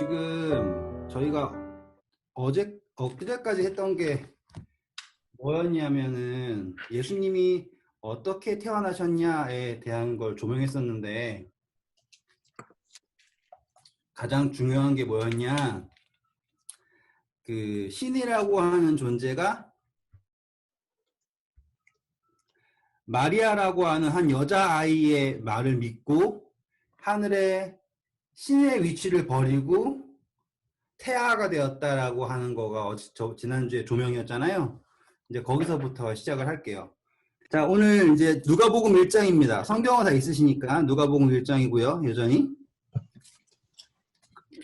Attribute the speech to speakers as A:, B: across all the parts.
A: 지금 저희가 엊그제까지 했던 게 뭐였냐면은 예수님이 어떻게 태어나셨냐에 대한 걸 조명했었는데 가장 중요한 게 뭐였냐, 그 신이라고 하는 존재가 마리아라고 하는 한 여자아이의 말을 믿고 하늘에 신의 위치를 버리고 태아가 되었다라고 하는 거가 지난주에 조명이었잖아요. 이제 거기서부터 시작을 할게요. 자, 오늘 이제 누가복음 1장입니다. 성경은 다 있으시니까 누가복음 1장이고요. 여전히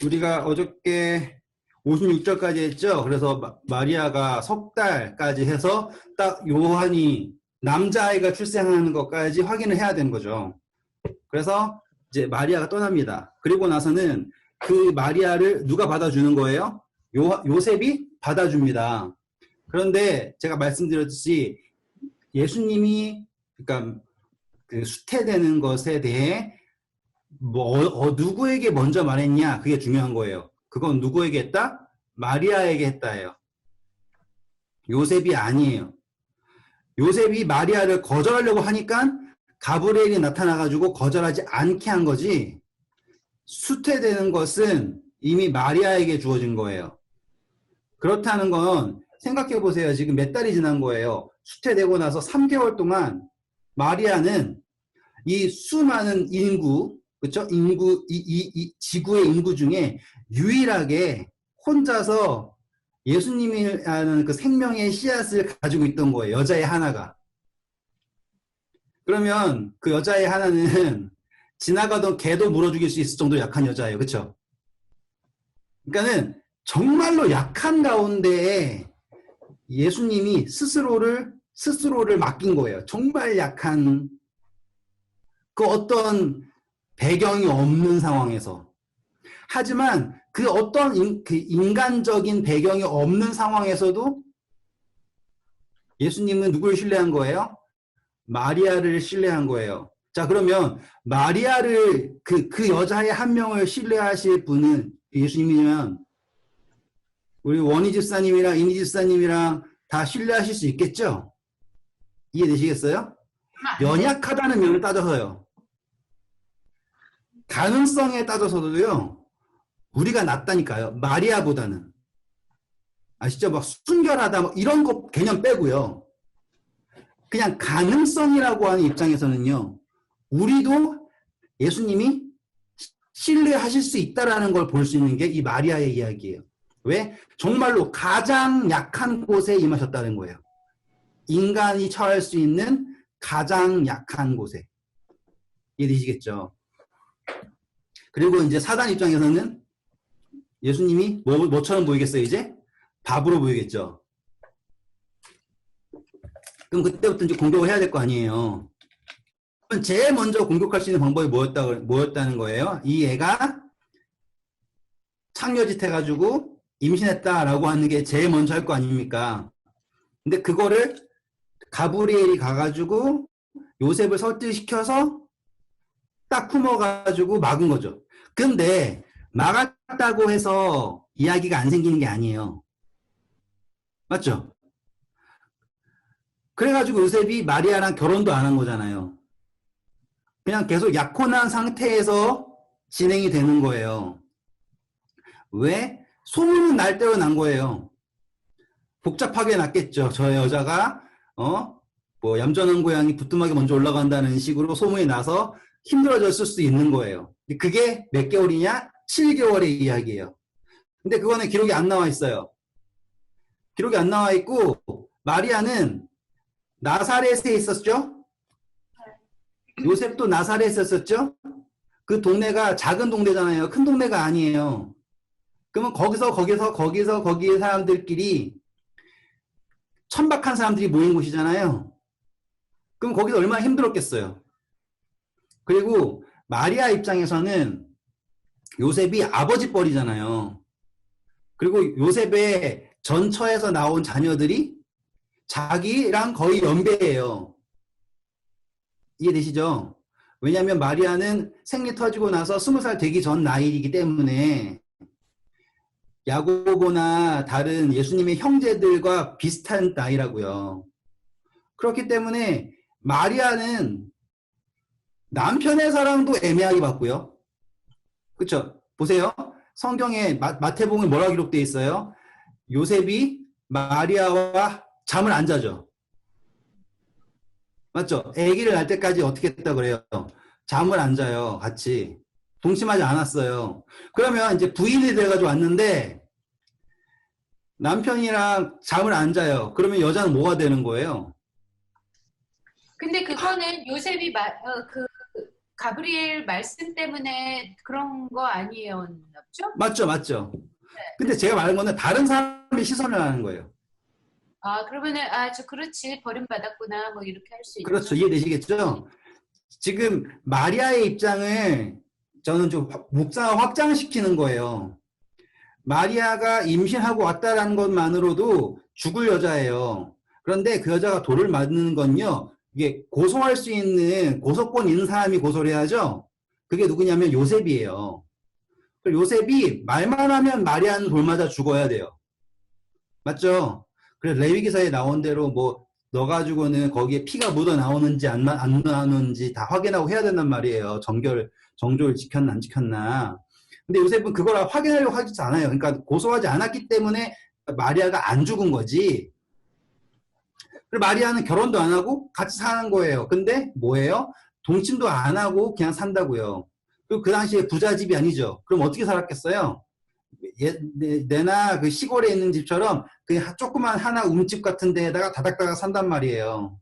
A: 우리가 어저께 56절까지 했죠. 그래서 마리아가 석 달까지 해서 딱 요한이 남자아이가 출생하는 것까지 확인을 해야 되는 거죠. 그래서 이제 마리아가 떠납니다. 그리고 나서는 그 마리아를 누가 받아주는 거예요? 요셉이 받아줍니다. 그런데 제가 말씀드렸듯이 예수님이 그러니까 그 수태되는 것에 대해 누구에게 먼저 말했냐, 그게 중요한 거예요. 그건 누구에게 했다? 마리아에게 했다예요. 요셉이 아니에요. 요셉이 마리아를 거절하려고 하니까 가브리엘이 나타나가지고 거절하지 않게 한 거지, 수태되는 것은 이미 마리아에게 주어진 거예요. 그렇다는 건 생각해 보세요. 지금 몇 달이 지난 거예요. 수태되고 나서 3개월 동안 마리아는 이 수많은 인구, 그렇죠? 이 지구의 인구 중에 유일하게 혼자서 예수님이라는 그 생명의 씨앗을 가지고 있던 거예요. 여자의 하나가. 그러면 그 여자의 하나는 지나가던 개도 물어 죽일 수 있을 정도로 약한 여자예요. 그렇죠? 그러니까는 정말로 약한 가운데에 예수님이 스스로를 맡긴 거예요. 정말 약한, 그 어떤 배경이 없는 상황에서. 하지만 그 어떤 그 인간적인 배경이 없는 상황에서도 예수님은 누구를 신뢰한 거예요? 마리아를 신뢰한 거예요. 자, 그러면 마리아를 그 여자의 한 명을 신뢰하실 분은 예수님이면 우리 원희 집사님이랑 이니 집사님이랑 다 신뢰하실 수 있겠죠? 이해되시겠어요? 연약하다는 면을 따져서요. 가능성에 따져서도요, 우리가 낫다니까요. 마리아보다는. 아시죠? 막 순결하다, 뭐 이런 거 개념 빼고요. 그냥 가능성이라고 하는 입장에서는요, 우리도 예수님이 신뢰하실 수 있다라는 걸 볼 수 있는 게 이 마리아의 이야기예요. 왜? 정말로 가장 약한 곳에 임하셨다는 거예요. 인간이 처할 수 있는 가장 약한 곳에. 이해되시겠죠? 그리고 이제 사단 입장에서는 예수님이 뭐처럼 보이겠어요, 이제? 밥으로 보이겠죠? 그럼 그때부터 이제 공격을 해야 될 거 아니에요. 제일 먼저 공격할 수 있는 방법이 뭐였다는 거예요? 이 애가 창녀짓 해가지고 임신했다라고 하는 게 제일 먼저 할 거 아닙니까? 근데 그거를 가브리엘이 가가지고 요셉을 설득시켜서 딱 품어가지고 막은 거죠. 근데 막았다고 해서 이야기가 안 생기는 게 아니에요. 맞죠? 그래가지고 요셉이 마리아랑 결혼도 안 한 거잖아요. 그냥 계속 약혼한 상태에서 진행이 되는 거예요. 왜? 소문은 날 대로 난 거예요. 복잡하게 났겠죠. 저 여자가 뭐 얌전한 고양이 부뚜막에 먼저 올라간다는 식으로 소문이 나서 힘들어졌을 수도 있는 거예요. 그게 몇 개월이냐? 7개월의 이야기예요. 근데 그거는 기록이 안 나와 있어요. 기록이 안 나와 있고, 마리아는 나사렛에 있었죠? 요셉도 나사렛에 있었죠? 그 동네가 작은 동네잖아요. 큰 동네가 아니에요. 그러면 거기의 사람들끼리 천박한 사람들이 모인 곳이잖아요. 그럼 거기서 얼마나 힘들었겠어요. 그리고 마리아 입장에서는 요셉이 아버지 뻘이잖아요. 그리고 요셉의 전처에서 나온 자녀들이 자기랑 거의 연배예요. 이해되시죠? 왜냐하면 마리아는 생리 터지고 나서 20살 되기 전 나이이기 때문에 야고보나 다른 예수님의 형제들과 비슷한 나이라고요. 그렇기 때문에 마리아는 남편의 사랑도 애매하게 받고요. 그렇죠? 보세요. 성경에 마태복음에 뭐라고 기록되어 있어요? 요셉이 마리아와 잠을 안 자죠. 맞죠? 아기를 낳을 때까지 어떻게 했다 그래요? 잠을 안 자요. 같이. 동침하지 않았어요. 그러면 이제 부인이 돼가지고 왔는데 남편이랑 잠을 안 자요. 그러면 여자는 뭐가 되는 거예요?
B: 근데 그거는 요셉이 그 가브리엘 말씀 때문에 그런 거 아니에요, 없죠?
A: 맞죠, 맞죠.
B: 네.
A: 근데 제가 말한 거는 다른 사람의 시선을 하는 거예요.
B: 그러면은 그렇지 버림받았구나 뭐 이렇게 할 수 있죠.
A: 그렇죠. 이해되시겠죠? 지금 마리아의 입장을 저는 좀 묵상 확장시키는 거예요. 마리아가 임신하고 왔다라는 것만으로도 죽을 여자예요. 그런데 그 여자가 돌을 맞는 건요. 이게 고소할 수 있는 고소권 있는 사람이 고소를 해야죠. 그게 누구냐면 요셉이에요. 요셉이 말만 하면 마리아는 돌 맞아 죽어야 돼요. 맞죠? 그래서 레위기서에 나온 대로 뭐 넣어가지고는 거기에 피가 묻어 나오는지 안 나오는지 다 확인하고 해야 된단 말이에요. 정조를 지켰나 안 지켰나. 근데 요셉은 그걸 확인하려고 하지 않아요. 그러니까 고소하지 않았기 때문에 마리아가 안 죽은 거지. 그리고 마리아는 결혼도 안 하고 같이 사는 거예요. 근데 뭐예요? 동침도 안 하고 그냥 산다고요. 그리고 그 당시에 부잣집이 아니죠. 그럼 어떻게 살았겠어요? 내나 그 시골에 있는 집처럼 그 조그만 하나 움집 같은 데에다가 다닥다닥 산단 말이에요.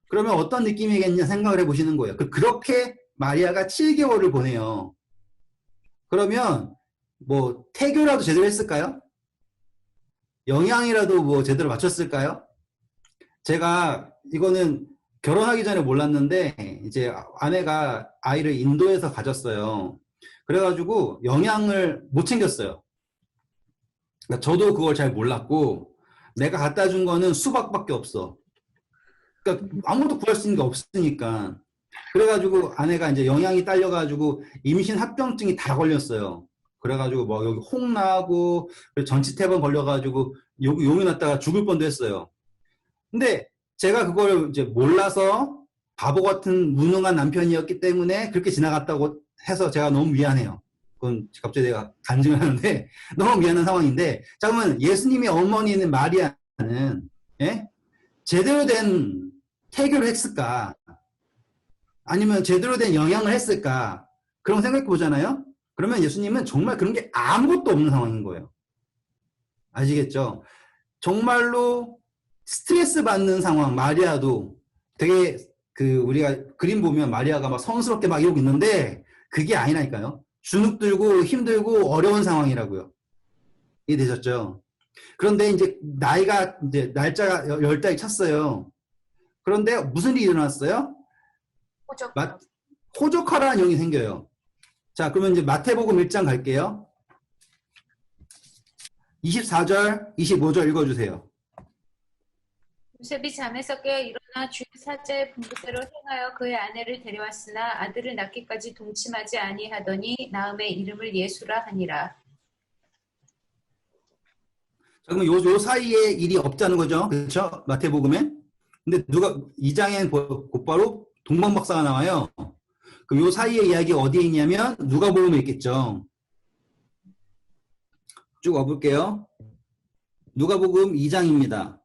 A: 그러면 어떤 느낌이겠냐 생각을 해보시는 거예요. 그렇게 마리아가 7개월을 보내요. 그러면 뭐 태교라도 제대로 했을까요? 영양이라도 뭐 제대로 맞췄을까요? 제가 이거는 결혼하기 전에 몰랐는데 이제 아내가 아이를 인도에서 가졌어요. 그래가지고 영양을 못 챙겼어요. 그러니까 저도 그걸 잘 몰랐고 내가 갖다 준 거는 수박밖에 없어. 그러니까 아무것도 구할 수 있는 게 없으니까. 그래가지고 아내가 이제 영양이 딸려가지고 임신 합병증이 다 걸렸어요. 그래가지고 뭐 여기 홍 나고 전치태번 걸려가지고 용이 났다가 죽을 뻔도 했어요. 근데 제가 그걸 이제 몰라서 바보 같은 무능한 남편이었기 때문에 그렇게 지나갔다고 해서 제가 너무 미안해요. 그건 갑자기 내가 간증을 하는데 너무 미안한 상황인데 자 그러면 예수님의 어머니는 마리아는 제대로 된 태교를 했을까? 아니면 제대로 된 영향을 했을까? 그런 거 생각해 보잖아요. 그러면 예수님은 정말 그런 게 아무것도 없는 상황인 거예요. 아시겠죠? 정말로 스트레스 받는 상황, 마리아도 되게 우리가 그림 보면 마리아가 막 성스럽게 막 이러고 있는데 그게 아니라니까요. 주눅 들고 힘들고 어려운 상황이라고요. 이해되셨죠? 그런데 이제 나이가 이제 날짜가 10달이 찼어요. 그런데 무슨 일이 일어났어요? 호적하라는 영이 생겨요. 자, 그러면 이제 마태복음 1장 갈게요. 24절, 25절 읽어주세요.
B: 요셉이 잠에서 깨어 일어나 주의 사자의 분부대로 행하여 그의 아내를 데려왔으나 아들을 낳기까지 동침하지 아니하더니 나음의 이름을 예수라 하니라.
A: 자, 그럼 요 사이에 일이 없다는 거죠. 그렇죠? 마태복음에. 근데 2장엔 곧바로 동방박사가 나와요. 그럼 요 사이에 이야기 어디에 있냐면 누가복음에 있겠죠. 쭉 와볼게요. 누가복음 2장입니다.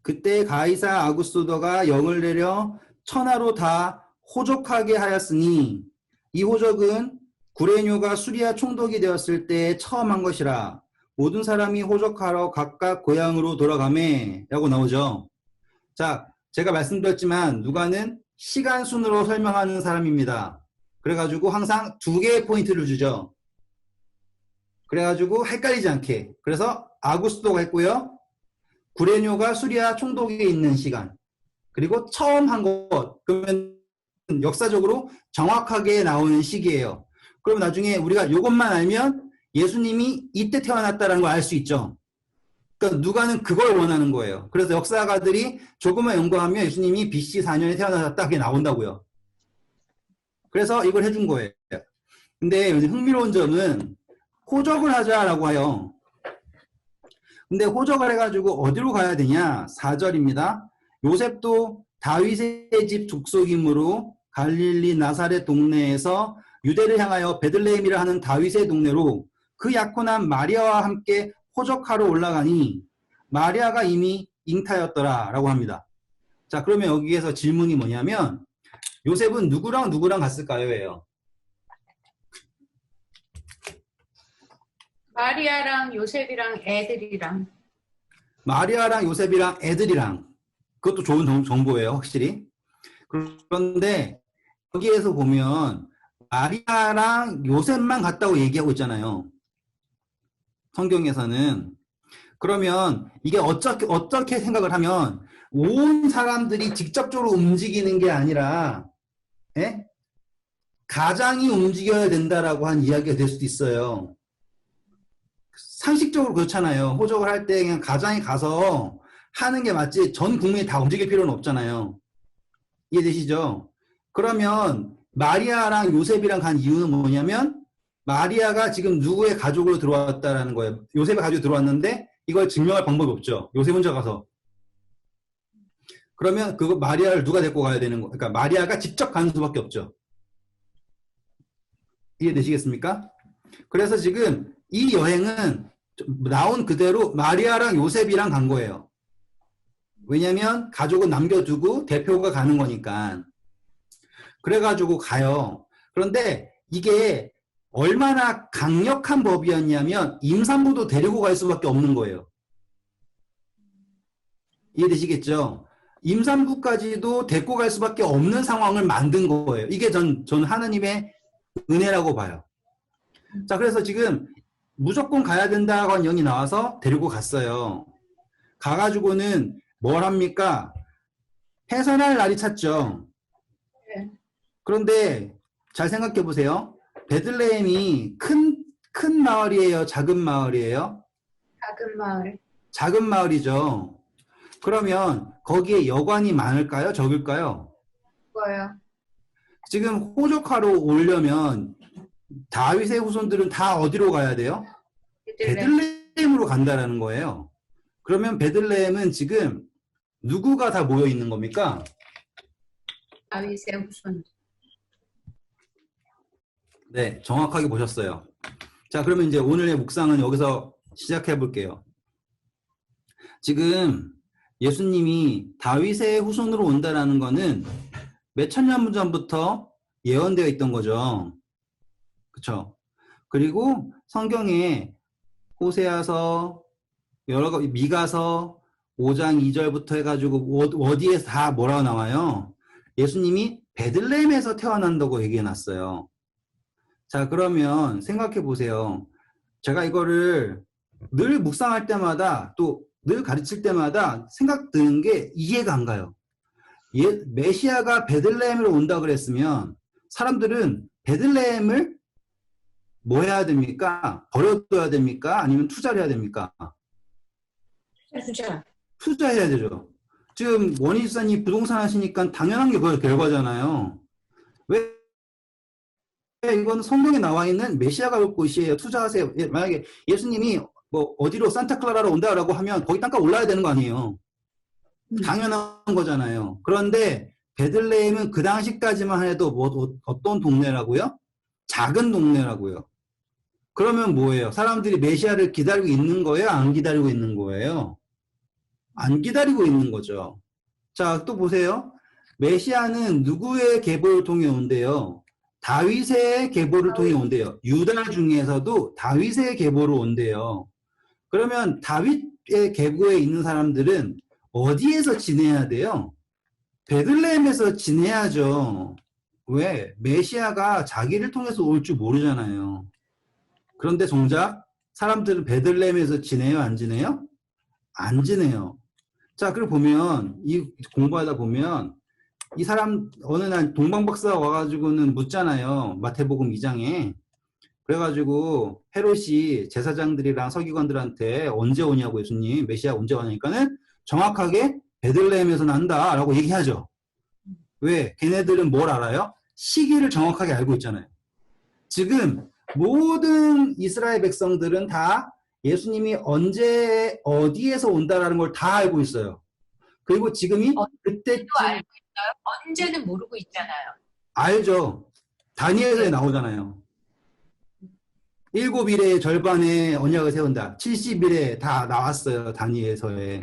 A: 그때 가이사 아구스도가 영을 내려 천하로 다 호적하게 하였으니 이 호적은 구레뇨가 수리아 총독이 되었을 때 처음 한 것이라 모든 사람이 호적하러 각각 고향으로 돌아가매 라고 나오죠. 자, 제가 말씀드렸지만 누가는 시간 순으로 설명하는 사람입니다. 그래가지고 항상 2개의 포인트를 주죠. 그래가지고 헷갈리지 않게. 그래서 아구스도가 했고요. 구레뇨가 수리아 총독에 있는 시간. 그리고 처음 한 것. 그러면 역사적으로 정확하게 나오는 시기예요. 그럼 나중에 우리가 이것만 알면 예수님이 이때 태어났다는 걸 알 수 있죠. 그러니까 누가는 그걸 원하는 거예요. 그래서 역사가들이 조금만 연구하면 예수님이 BC 4년에 태어나셨다 그게 나온다고요. 그래서 이걸 해준 거예요. 근데 여기 흥미로운 점은 호적을 하자라고 해요. 근데 호적을 해가지고 어디로 가야 되냐? 4절입니다. 요셉도 다윗의 집 족속이므로 갈릴리 나사렛 동네에서 유대를 향하여 베들레헴이라 하는 다윗의 동네로 그 약혼한 마리아와 함께 호적하러 올라가니 마리아가 이미 잉타였더라 라고 합니다. 자, 그러면 여기에서 질문이 뭐냐면 요셉은 누구랑 누구랑 갔을까요? 예요.
B: 마리아랑 요셉이랑 애들이랑.
A: 마리아랑 요셉이랑 애들이랑. 그것도 좋은 정보예요, 확실히. 그런데 여기에서 보면 마리아랑 요셉만 갔다고 얘기하고 있잖아요. 성경에서는. 그러면 이게 어떻게 생각을 하면 온 사람들이 직접적으로 움직이는 게 아니라 예? 가장이 움직여야 된다라고 한 이야기가 될 수도 있어요. 상식적으로 그렇잖아요. 호적을 할 때 그냥 가장이 가서 하는 게 맞지 전 국민이 다 움직일 필요는 없잖아요. 이해되시죠? 그러면 마리아랑 요셉이랑 간 이유는 뭐냐면 마리아가 지금 누구의 가족으로 들어왔다라는 거예요. 요셉의 가족이 들어왔는데 이걸 증명할 방법이 없죠. 요셉 혼자 가서. 그러면 그거 마리아를 누가 데리고 가야 되는 거? 그러니까 마리아가 직접 가는 수밖에 없죠. 이해되시겠습니까? 그래서 지금 이 여행은 나온 그대로 마리아랑 요셉이랑 간 거예요. 왜냐면 가족은 남겨두고 대표가 가는 거니까. 그래가지고 가요. 그런데 이게 얼마나 강력한 법이었냐면 임산부도 데리고 갈 수밖에 없는 거예요. 이해되시겠죠? 임산부까지도 데리고 갈 수밖에 없는 상황을 만든 거예요. 이게 전 하나님의 은혜라고 봐요. 자, 그래서 지금 무조건 가야 된다고 한 영이 나와서 데리고 갔어요. 가가지고는 뭘 합니까? 해산할 날이 찼죠.
B: 네.
A: 그런데 잘 생각해 보세요. 베들레헴이 큰 마을이에요? 작은 마을이에요?
B: 작은 마을.
A: 작은 마을이죠. 그러면 거기에 여관이 많을까요? 적을까요?
B: 뭐요?
A: 지금 호적하러 오려면 다윗의 후손들은 다 어디로 가야 돼요? 베들레헴으로 간다라는 거예요. 그러면 베들레헴은 지금 누구가 다 모여 있는 겁니까?
B: 다윗의 후손.
A: 네, 정확하게 보셨어요. 자, 그러면 이제 오늘의 묵상은 여기서 시작해 볼게요. 지금 예수님이 다윗의 후손으로 온다라는 거는 몇천 년 전부터 예언되어 있던 거죠. 그렇죠? 그리고 성경에 호세아서, 미가서 5장 2절부터 해가지고 어디에 다 뭐라고 나와요? 예수님이 베들레헴에서 태어난다고 얘기해 놨어요. 자, 그러면 생각해 보세요. 제가 이거를 늘 묵상할 때마다 또 늘 가르칠 때마다 생각 드는 게 이해가 안 가요. 메시아가 베들레헴으로 온다 그랬으면 사람들은 베들레헴을 뭐 해야 됩니까? 버려둬야 됩니까? 아니면 투자를 해야 됩니까? 투자해야 되죠. 지금 원희집사님 부동산 하시니까 당연한 게 그 결과잖아요. 왜 이건 성경에 나와 있는 메시아가 올 곳이에요. 투자하세요. 만약에 예수님이 뭐 어디로 산타클라라로 온다라고 하면 거기 땅값 올라야 되는 거 아니에요. 당연한 거잖아요. 그런데 베들레헴은 그 당시까지만 해도 어떤 동네라고요? 작은 동네라고요. 그러면 뭐예요? 사람들이 메시아를 기다리고 있는 거예요? 안 기다리고 있는 거예요? 안 기다리고 있는 거죠. 자, 또 보세요. 메시아는 누구의 계보를 통해 온대요? 다윗의 계보를 통해 온대요. 유다 중에서도 다윗의 계보로 온대요. 그러면 다윗의 계보에 있는 사람들은 어디에서 지내야 돼요? 베들레헴에서 지내야죠. 왜? 메시아가 자기를 통해서 올 줄 모르잖아요. 그런데 정작 사람들은 베들레헴에서 지내요? 안 지내요? 안 지내요. 자, 그리고 보면 이 공부하다 보면 이 사람 어느 날 동방박사가 와가지고는 묻잖아요. 마태복음 2장에. 그래가지고 헤롯이 제사장들이랑 서기관들한테 언제 오냐고 예수님 메시아 언제 오냐니까는 정확하게 베들레헴에서 난다라고 얘기하죠. 왜? 걔네들은 뭘 알아요? 시기를 정확하게 알고 있잖아요. 지금 모든 이스라엘 백성들은 다 예수님이 언제 어디에서 온다라는 걸 다 알고 있어요. 그리고 지금이 그때쯤
B: 알고 있어요? 언제는 모르고 있잖아요.
A: 알죠. 다니엘서에
B: 네.
A: 나오잖아요. 7일의 절반에 언약을 세운다. 70일에 다 나왔어요. 다니엘서에.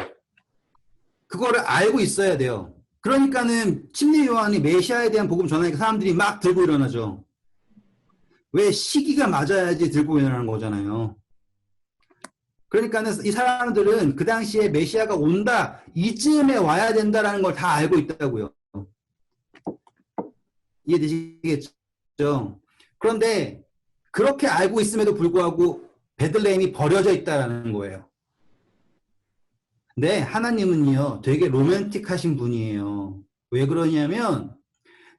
A: 그거를 알고 있어야 돼요. 그러니까는 침례 요한이 메시아에 대한 복음 전하니까 사람들이 막 들고 일어나죠. 왜 시기가 맞아야지 들고 일어나는 거잖아요. 그러니까는 이 사람들은 그 당시에 메시아가 온다, 이쯤에 와야 된다라는 걸 다 알고 있다고요. 이해되시겠죠? 그런데 그렇게 알고 있음에도 불구하고 베들레헴이 버려져 있다라는 거예요. 네, 하나님은요, 되게 로맨틱하신 분이에요. 왜 그러냐면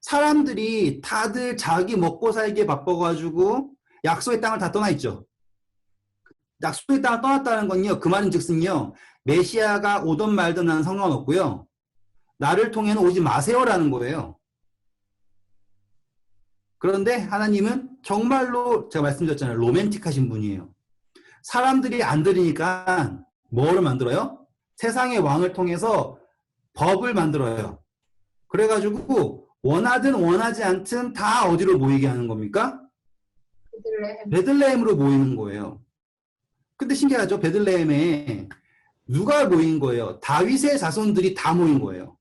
A: 사람들이 다들 자기 먹고 살기에 바빠가지고 약속의 땅을 다 떠나 있죠. 약속의 땅을 떠났다는 건요, 그 말인 즉슨요, 메시아가 오든 말든 나는 상관없고요, 나를 통해는 오지 마세요라는 거예요. 그런데 하나님은 정말로 제가 말씀드렸잖아요. 로맨틱하신 분이에요. 사람들이 안 들으니까 뭐를 만들어요? 세상의 왕을 통해서 법을 만들어요. 그래가지고 원하든 원하지 않든 다 어디로 모이게 하는 겁니까? 베들레헴으로 모이는 거예요. 근데 신기하죠? 베들레헴에 누가 모인 거예요? 다윗의 자손들이 다 모인 거예요.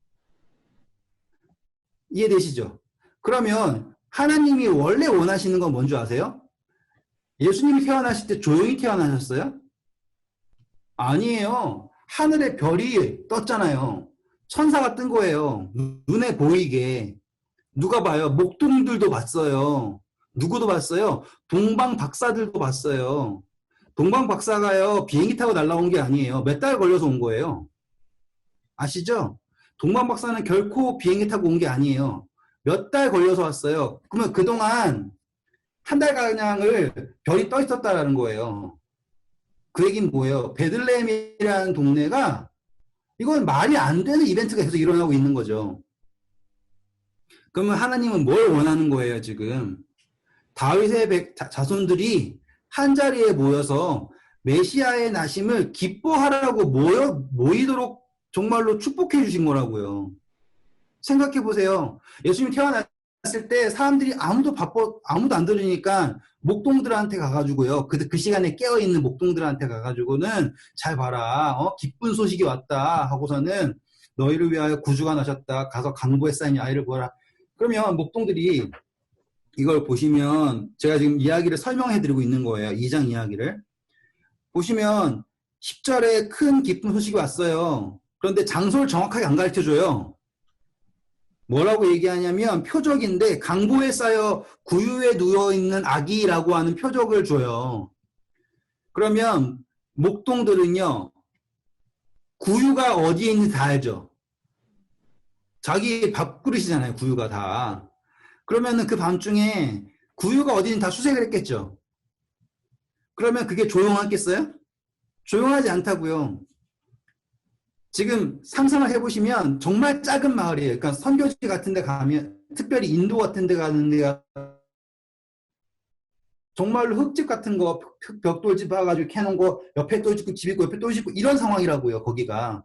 A: 이해되시죠? 그러면 하나님이 원래 원하시는 건 뭔지 아세요? 예수님이 태어나실 때 조용히 태어나셨어요? 아니에요. 하늘에 별이 떴잖아요. 천사가 뜬 거예요. 눈에 보이게. 누가 봐요? 목동들도 봤어요. 누구도 봤어요? 동방 박사들도 봤어요. 동방 박사가요, 비행기 타고 날아온 게 아니에요. 몇 달 걸려서 온 거예요. 아시죠? 동방 박사는 결코 비행기 타고 온 게 아니에요. 몇 달 걸려서 왔어요. 그러면 그동안 한 달가량을 별이 떠 있었다라는 거예요. 그 얘기는 뭐예요? 베들레헴이라는 동네가 이건 말이 안 되는 이벤트가 계속 일어나고 있는 거죠. 그러면 하나님은 뭘 원하는 거예요, 지금? 다윗의 자손들이 한 자리에 모여서 메시아의 나심을 기뻐하라고 모이도록 정말로 축복해 주신 거라고요. 생각해 보세요. 예수님이 태어났을 때 사람들이 아무도 안 들으니까 목동들한테 가가지고요. 그 시간에 깨어있는 목동들한테 가가지고는 잘 봐라. 기쁜 소식이 왔다 하고서는 너희를 위하여 구주가 나셨다. 가서 강보에 쌓인 아이를 보라. 그러면 목동들이 이걸 보시면 제가 지금 이야기를 설명해 드리고 있는 거예요. 2장 이야기를. 보시면 10절에 큰 기쁜 소식이 왔어요. 그런데 장소를 정확하게 안 가르쳐 줘요. 뭐라고 얘기하냐면 표적인데 강보에 쌓여 구유에 누워있는 아기라고 하는 표적을 줘요. 그러면 목동들은요. 구유가 어디에 있는지 다 알죠. 자기 밥그릇이잖아요. 구유가 다. 그러면은 그 밤중에 구유가 어디는 다 수색을 했겠죠. 그러면 그게 조용하겠어요? 조용하지 않다고요. 지금 상상을 해보시면 정말 작은 마을이에요. 그러니까 선교지 같은 데 가면, 특별히 인도 같은 데 가는 데가 정말로 흙집 같은 거, 벽돌집 봐가지고 캐놓은 거, 옆에 또 있고, 집 있고, 옆에 또 있고, 이런 상황이라고요, 거기가.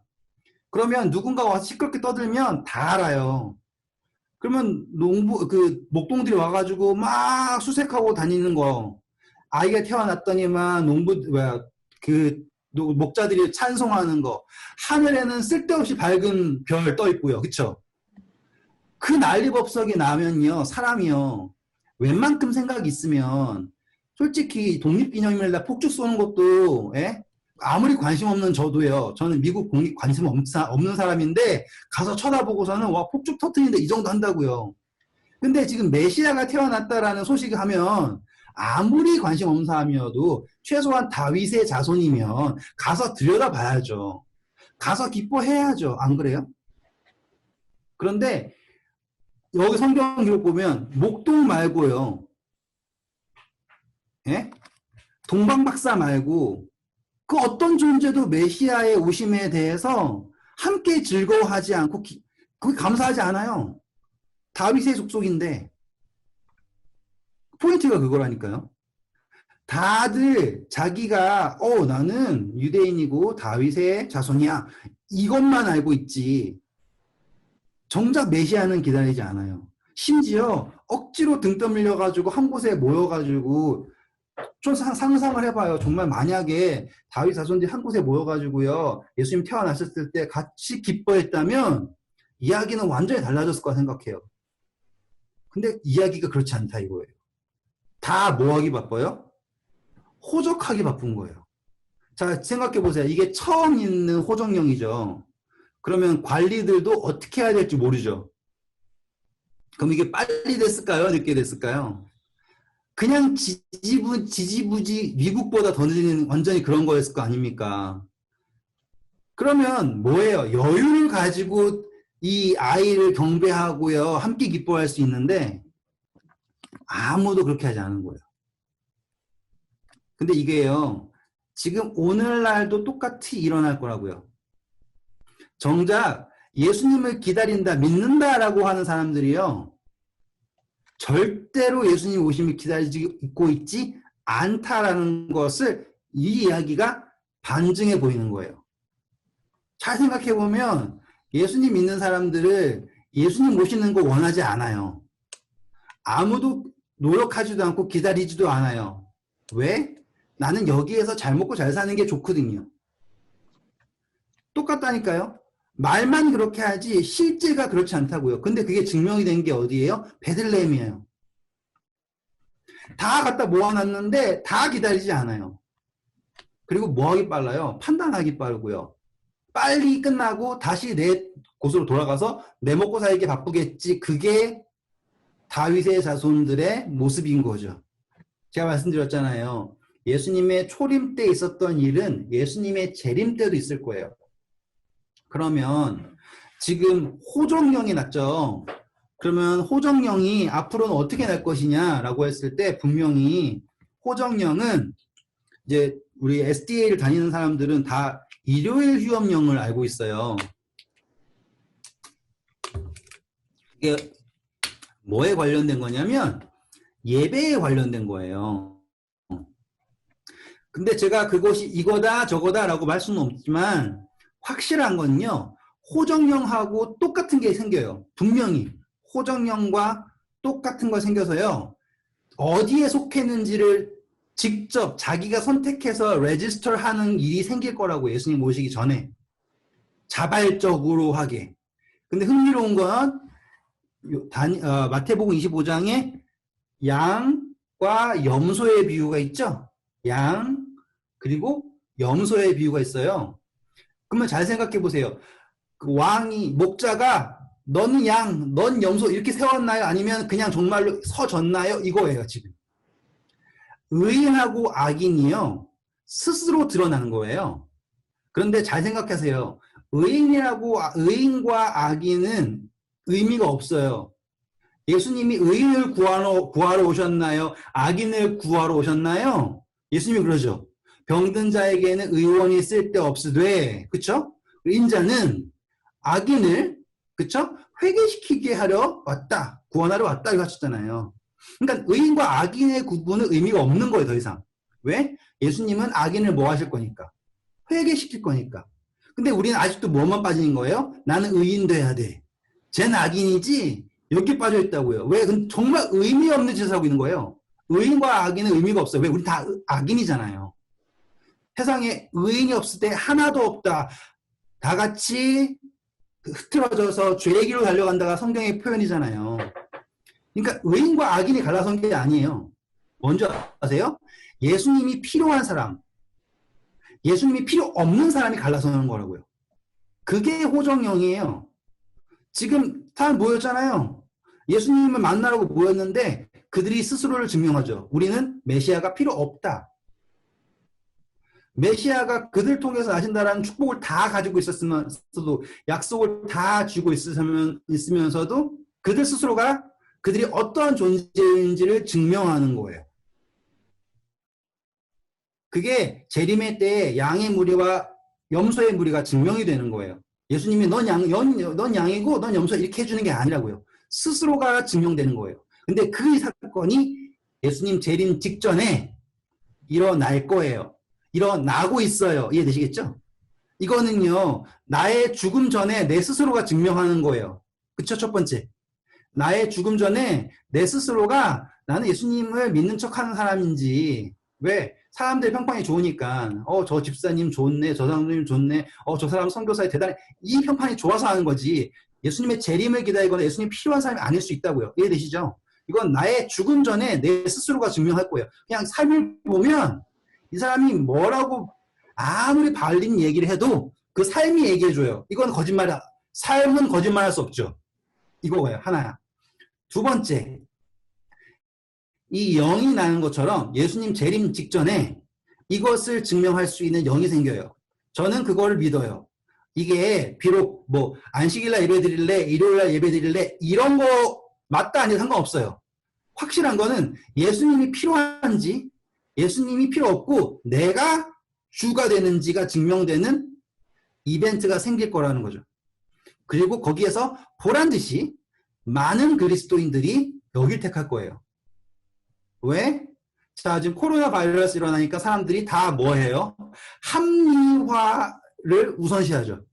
A: 그러면 누군가 와서 시끄럽게 떠들면 다 알아요. 그러면 목동들이 와가지고 막 수색하고 다니는 거. 아이가 태어났더니만 목자들이 찬송하는 거. 하늘에는 쓸데없이 밝은 별 떠 있고요. 그쵸? 그 난리법석이 나면요, 사람이요, 웬만큼 생각이 있으면, 솔직히 독립기념일날 폭죽 쏘는 것도, 예? 아무리 관심 없는 저도요, 저는 미국 공익 관심 없는 사람인데, 가서 쳐다보고서는, 와, 폭죽 터트리는데 이 정도 한다고요. 근데 지금 메시아가 태어났다라는 소식을 하면, 아무리 관심 없는 사람이어도, 최소한 다윗의 자손이면, 가서 들여다봐야죠. 가서 기뻐해야죠. 안 그래요? 그런데, 여기 성경 기록 보면 목동 말고요. 예? 동방박사 말고 그 어떤 존재도 메시아의 오심에 대해서 함께 즐거워하지 않고 그게 감사하지 않아요. 다윗의 족속인데. 포인트가 그거라니까요. 다들 자기가 나는 유대인이고 다윗의 자손이야. 이것만 알고 있지. 정작 메시아는 기다리지 않아요. 심지어 억지로 등 떠밀려가지고 한 곳에 모여가지고 좀 상상을 해봐요. 정말 만약에 다윗 자손들이 한 곳에 모여가지고요. 예수님 태어나셨을 때 같이 기뻐했다면 이야기는 완전히 달라졌을 거라 생각해요. 근데 이야기가 그렇지 않다 이거예요. 다 뭐하기 바빠요? 호적하기 바쁜 거예요. 자, 생각해보세요. 이게 처음 있는 호적령이죠. 그러면 관리들도 어떻게 해야 될지 모르죠. 그럼 이게 빨리 됐을까요? 늦게 됐을까요? 그냥 지지부지 미국보다 더 늦은 완전히 그런 거였을 거 아닙니까? 그러면 뭐예요? 여유를 가지고 이 아이를 경배하고요. 함께 기뻐할 수 있는데 아무도 그렇게 하지 않은 거예요. 근데 이게요. 지금 오늘날도 똑같이 일어날 거라고요. 정작 예수님을 기다린다, 믿는다라고 하는 사람들이요. 절대로 예수님 오심을 기다리고 있지 않다라는 것을 이 이야기가 반증해 보이는 거예요. 잘 생각해 보면 예수님 믿는 사람들을 예수님 오시는 거 원하지 않아요. 아무도 노력하지도 않고 기다리지도 않아요. 왜? 나는 여기에서 잘 먹고 잘 사는 게 좋거든요. 똑같다니까요. 말만 그렇게 하지 실제가 그렇지 않다고요. 근데 그게 증명이 된 게 어디예요? 베들레헴이에요. 다 갖다 모아놨는데 다 기다리지 않아요. 그리고 뭐하기 빨라요? 판단하기 빠르고요. 빨리 끝나고 다시 내 곳으로 돌아가서 내 먹고 살기 바쁘겠지. 그게 다윗의 자손들의 모습인 거죠. 제가 말씀드렸잖아요. 예수님의 초림 때 있었던 일은 예수님의 재림 때도 있을 거예요. 그러면 지금 호정령이 났죠. 그러면 호정령이 앞으로는 어떻게 날 것이냐라고 했을 때 분명히 호정령은 이제 우리 SDA를 다니는 사람들은 다 일요일 휴업령을 알고 있어요. 이게 뭐에 관련된 거냐면 예배에 관련된 거예요. 근데 제가 그것이 이거다 저거다라고 말 수는 없지만 확실한 건요. 호정령하고 똑같은 게 생겨요. 분명히 호정령과 똑같은 거 생겨서요. 어디에 속했는지를 직접 자기가 선택해서 레지스터 하는 일이 생길 거라고 예수님 오시기 전에 자발적으로 하게. 근데 흥미로운 건 마태복음 25장에 양과 염소의 비유가 있죠. 양 그리고 염소의 비유가 있어요. 그러면 잘 생각해 보세요. 그 왕이 목자가 너는 양, 넌 염소 이렇게 세웠나요? 아니면 그냥 정말로 서졌나요? 이거예요 지금. 의인하고 악인이요 스스로 드러나는 거예요. 그런데 잘 생각하세요. 의인과 악인은 의미가 없어요. 예수님이 의인을 구하러 오셨나요? 악인을 구하러 오셨나요? 예수님이 그러죠. 병든 자에게는 의원이 쓸데없으되, 그쵸? 인자는 악인을, 그쵸? 회개시키게 하려 왔다. 구원하러 왔다. 이거 하셨잖아요. 그러니까 의인과 악인의 구분은 의미가 없는 거예요, 더 이상. 왜? 예수님은 악인을 뭐 하실 거니까? 회개시킬 거니까. 근데 우리는 아직도 뭐만 빠진 거예요? 나는 의인 돼야 돼. 쟤는 악인이지? 여기 빠져 있다고요. 왜? 정말 의미 없는 짓을 하고 있는 거예요. 의인과 악인은 의미가 없어요. 왜? 우리 다 악인이잖아요. 세상에 의인이 없을 때 하나도 없다. 다 같이 흐트러져서 죄의 길로 달려간다가 성경의 표현이잖아요. 그러니까 의인과 악인이 갈라선 게 아니에요. 먼저 아세요? 예수님이 필요한 사람, 예수님이 필요 없는 사람이 갈라서는 거라고요. 그게 호정령이에요. 지금 사람 모였잖아요. 예수님을 만나라고 모였는데 그들이 스스로를 증명하죠. 우리는 메시아가 필요 없다. 메시아가 그들 통해서 나신다라는 축복을 다 가지고 있었으면서도 약속을 다 쥐고 있으면서도 그들 스스로가 그들이 어떠한 존재인지를 증명하는 거예요. 그게 재림의 때에 양의 무리와 염소의 무리가 증명이 되는 거예요. 예수님이 넌 양이고 넌 염소 이렇게 해주는 게 아니라고요. 스스로가 증명되는 거예요. 근데 그 사건이 예수님 재림 직전에 일어날 거예요. 일어나고 있어요. 이해되시겠죠? 이거는요, 나의 죽음 전에 내 스스로가 증명하는 거예요. 그쵸? 첫 번째. 나의 죽음 전에 내 스스로가 나는 예수님을 믿는 척 하는 사람인지, 왜? 사람들 평판이 좋으니까, 저 집사님 좋네, 저 사람님 좋네, 저 사람 선교사에 대단해. 이 평판이 좋아서 하는 거지. 예수님의 재림을 기다리거나 예수님 필요한 사람이 아닐 수 있다고요. 이해되시죠? 이건 나의 죽음 전에 내 스스로가 증명할 거예요. 그냥 삶을 보면 이 사람이 뭐라고 아무리 발린 얘기를 해도 그 삶이 얘기해줘요. 이건 거짓말이야. 삶은 거짓말할 수 없죠. 이거예요. 하나야. 두 번째, 이 영이 나는 것처럼 예수님 재림 직전에 이것을 증명할 수 있는 영이 생겨요. 저는 그걸 믿어요. 이게 비록 뭐 안식일날 예배드릴래, 일요일날 예배드릴래 이런 거 맞다 아니다 상관없어요. 확실한 거는 예수님이 필요한지 예수님이 필요 없고 내가 주가 되는지가 증명되는 이벤트가 생길 거라는 거죠. 그리고 거기에서 보란 듯이 많은 그리스도인들이 여길 택할 거예요. 왜? 자, 지금 코로나 바이러스 일어나니까 사람들이 다 뭐 해요? 합리화를 우선시하죠.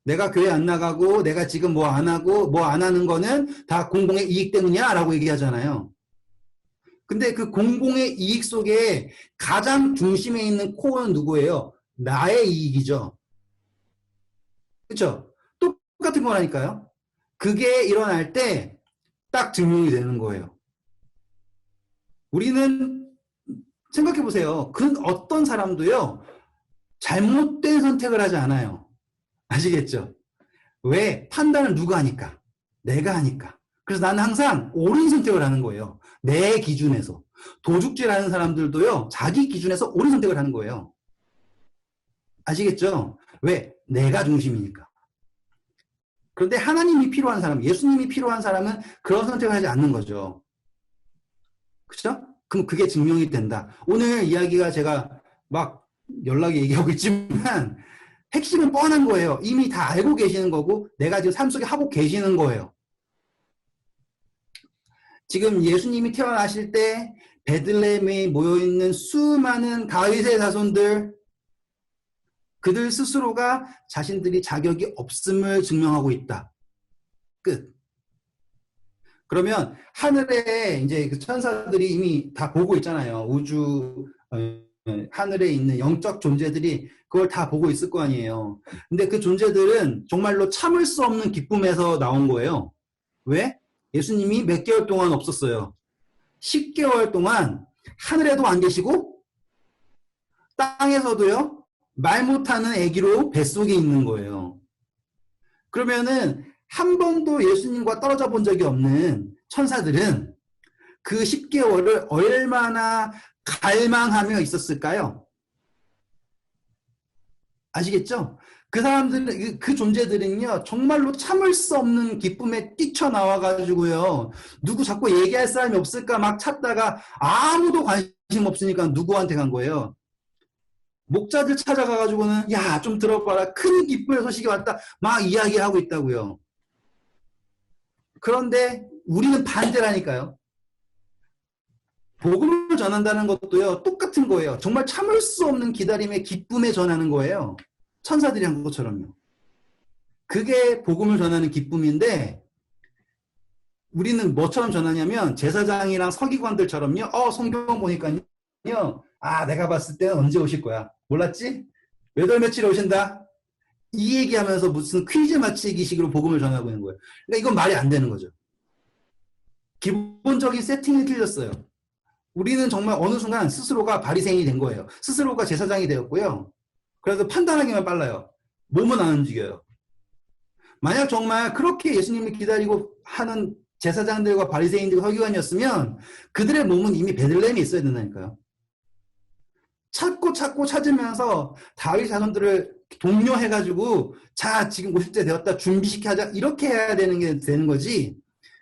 A: 내가 교회 안 나가고 내가 지금 뭐 안 하고 뭐 안 하는 거는 다 공공의 이익 때문이야 라고 얘기하잖아요. 근데 그 공공의 이익 속에 가장 중심에 있는 코어는 누구예요? 나의 이익이죠. 그렇죠? 똑같은 거라니까요. 그게 일어날 때 딱 증명이 되는 거예요. 우리는 생각해 보세요. 그 어떤 사람도요. 잘못된 선택을 하지 않아요. 아시겠죠? 왜? 판단을 누가 하니까? 내가 하니까. 그래서 나는 항상 옳은 선택을 하는 거예요. 내 기준에서. 도둑질하는 사람들도요. 자기 기준에서 옳은 선택을 하는 거예요. 아시겠죠? 왜? 내가 중심이니까. 그런데 하나님이 필요한 사람, 예수님이 필요한 사람은 그런 선택을 하지 않는 거죠. 그렇죠? 그럼 그게 증명이 된다. 오늘 이야기가 제가 막 연락이 얘기하고 있지만 핵심은 뻔한 거예요. 이미 다 알고 계시는 거고 내가 지금 삶 속에 하고 계시는 거예요. 지금 예수님이 태어나실 때 베들레헴에 모여있는 수많은 다윗의 자손들 그들 스스로가 자신들이 자격이 없음을 증명하고 있다. 끝. 그러면 하늘에 이제 그 천사들이 이미 다 보고 있잖아요. 우주 하늘에 있는 영적 존재들이 그걸 다 보고 있을 거 아니에요. 근데 그 존재들은 정말로 참을 수 없는 기쁨에서 나온 거예요. 왜? 예수님이 몇 개월 동안 없었어요. 10개월 동안 하늘에도 안 계시고 땅에서도요. 말 못하는 아기로 뱃속에 있는 거예요. 그러면은 한 번도 예수님과 떨어져 본 적이 없는 천사들은 그 10개월을 얼마나 갈망하며 있었을까요? 아시겠죠? 그 사람들, 그 존재들은요, 정말로 참을 수 없는 기쁨에 뛰쳐나와가지고요, 누구 자꾸 얘기할 사람이 없을까 막 찾다가 아무도 관심 없으니까 누구한테 간 거예요? 목자들 찾아가가지고는, 야, 좀 들어봐라. 큰 기쁨의 소식이 왔다. 막 이야기하고 있다고요. 그런데 우리는 반대라니까요. 복음을 전한다는 것도요, 똑같은 거예요. 정말 참을 수 없는 기다림의 기쁨에 전하는 거예요. 천사들이 한 것처럼요. 그게 복음을 전하는 기쁨인데, 우리는 뭐처럼 전하냐면, 제사장이랑 서기관들처럼요, 성경 보니까요, 내가 봤을 때는 언제 오실 거야? 몰랐지? 몇 월 며칠에 오신다? 이 얘기하면서 무슨 퀴즈 맞히기식으로 복음을 전하고 있는 거예요. 그러니까 이건 말이 안 되는 거죠. 기본적인 세팅이 틀렸어요. 우리는 정말 어느 순간 스스로가 바리새인이 된 거예요. 스스로가 제사장이 되었고요. 그래서 판단하기만 빨라요. 몸은 안 움직여요. 만약 정말 그렇게 예수님을 기다리고 하는 제사장들과 바리새인들과 서기관이었으면 그들의 몸은 이미 베들레헴에 있어야 된다니까요. 찾고 찾으면서 다윗 자손들을 독려해가지고 자 지금 50대 되었다 준비시켜야 이렇게 해야 되는 거지.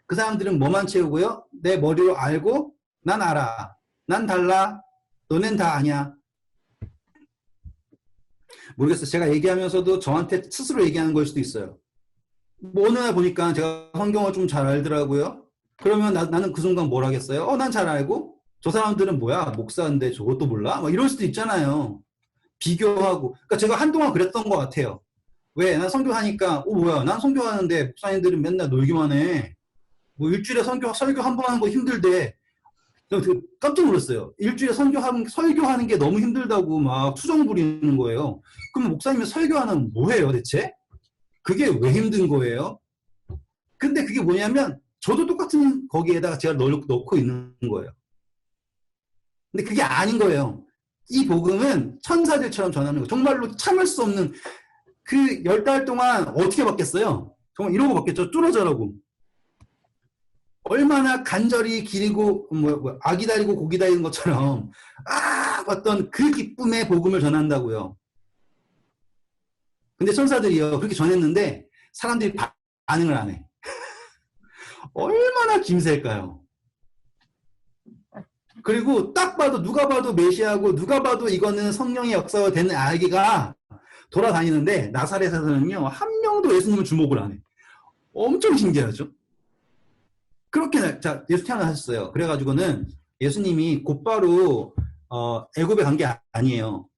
A: 그 사람들은 뭐만 채우고요. 내 머리로 알고 난 알아. 난 달라. 너넨 다 아냐. 모르겠어요. 제가 얘기하면서도 저한테 스스로 얘기하는 걸 수도 있어요. 뭐 어느 날 보니까 제가 성경을 좀 잘 알더라고요. 그러면 나는 그 순간 뭘 하겠어요? 난 잘 알고 저 사람들은 뭐야 목사인데 저것도 몰라? 막 이럴 수도 있잖아요. 비교하고. 그러니까 제가 한동안 그랬던 것 같아요. 왜? 난 선교하니까 뭐야 난 선교하는데 목사님들은 맨날 놀기만 해. 뭐 일주일에 설교 한 번 하는 거 힘들대. 깜짝 놀랐어요. 일주일에 설교하는 게 너무 힘들다고 막 투정 부리는 거예요. 그럼 목사님이 설교하는 뭐예요 대체? 그게 왜 힘든 거예요? 근데 그게 뭐냐면 저도 똑같은 거기에다가 제가 넣고 있는 거예요. 근데 그게 아닌 거예요. 이 복음은 천사들처럼 전하는 거예요. 정말로 참을 수 없는 그 10달 동안 어떻게 받겠어요? 정말 이러고 받겠죠. 뚫어져라고. 얼마나 간절히 기리고 아기 다리고 고기 다리는 것처럼 어떤 그 기쁨의 복음을 전한다고요. 근데 천사들이요 그렇게 전했는데 사람들이 반응을 안 해. 얼마나 김새일까요? 그리고 딱 봐도 누가 봐도 메시아고 누가 봐도 이거는 성령의 역사가 되는 아기가 돌아다니는데 나사렛에서는요 한 명도 예수님을 주목을 안 해. 엄청 신기하죠? 그렇게 예수 태어나셨어요. 그래가지고는 예수님이 곧바로 애굽에 간 게 아니에요.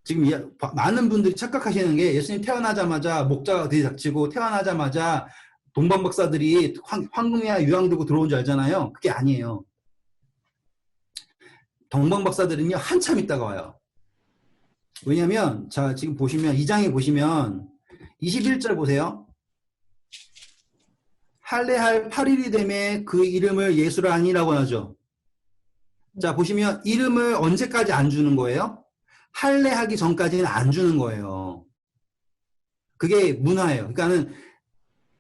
A: 지금 많은 분들이 착각하시는 게 예수님 태어나자마자 목자가 들이닥치고 태어나자마자 동방 박사들이 황금이야 유황 들고 들어온 줄 알잖아요. 그게 아니에요. 동방 박사들은요 한참 있다가 와요. 왜냐면 자 지금 보시면 2장에 보시면 21절 보세요. 할례할 8일이 되매 그 이름을 예수라 하니라고 하죠. 자 보시면 이름을 언제까지 안 주는 거예요? 할례하기 전까지는 안 주는 거예요. 그게 문화예요. 그러니까는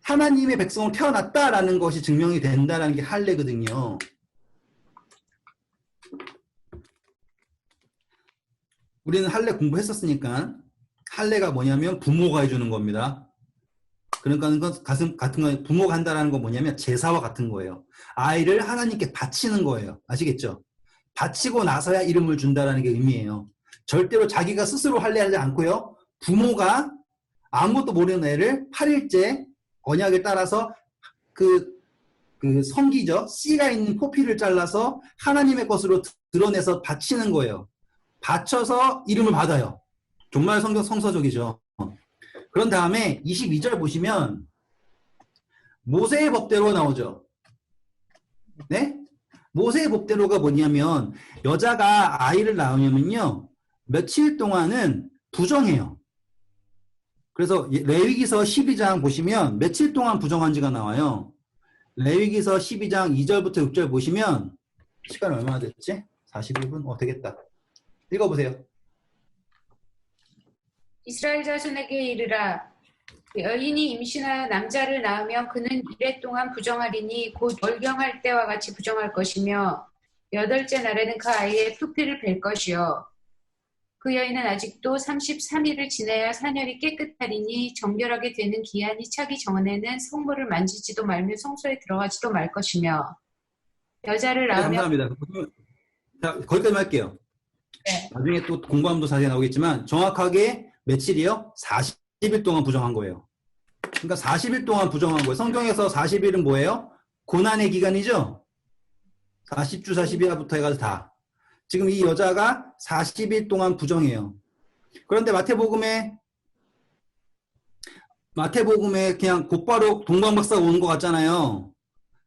A: 하나님의 백성으로 태어났다라는 것이 증명이 된다라는 게 할례거든요. 우리는 할례 공부했었으니까 할례가 뭐냐면 부모가 해주는 겁니다. 그러니까 같은 거 부모가 한다라는 건 뭐냐면 제사와 같은 거예요. 아이를 하나님께 바치는 거예요. 아시겠죠? 바치고 나서야 이름을 준다라는 게 의미예요. 절대로 자기가 스스로 할례하지 않고요. 부모가 아무것도 모르는 애를 8일째 언약을 따라서 그 성기죠. 씨가 있는 포피를 잘라서 하나님의 것으로 드러내서 바치는 거예요. 바쳐서 이름을 받아요. 정말 성서적이죠. 그런 다음에 22절 보시면 모세의 법대로 나오죠. 네? 모세의 법대로가 뭐냐면 여자가 아이를 낳으면요. 며칠 동안은 부정해요. 그래서 레위기서 12장 보시면 며칠 동안 부정한지가 나와요. 레위기서 12장 2절부터 6절 보시면 시간 얼마나 됐지? 41분? 되겠다. 읽어보세요.
B: 이스라엘 자손에게 이르라. 여인이 임신하여 남자를 낳으면 그는 이래 동안 부정하리니 곧 월경할 때와 같이 부정할 것이며 8째 날에는 그 아이의 표피를 뵐 것이요. 그 여인은 아직도 33일을 지내야 사녀리 깨끗하리니 정결하게 되는 기한이 차기 전에는 성물을 만지지도 말며 성소에 들어가지도 말 것이며 여자를 낳으면
A: 감사합니다. 자, 거기까지만 할게요.
B: 네.
A: 나중에 또 공부하면 더 자세히 나오겠지만 정확하게 며칠이요? 40일 동안 부정한 거예요. 그러니까 40일 동안 부정한 거예요. 성경에서 40일은 뭐예요? 고난의 기간이죠? 40주 40일부터 해가지고 다. 지금 이 여자가 40일 동안 부정해요. 그런데 마태복음에 그냥 곧바로 동방박사가 오는 것 같잖아요.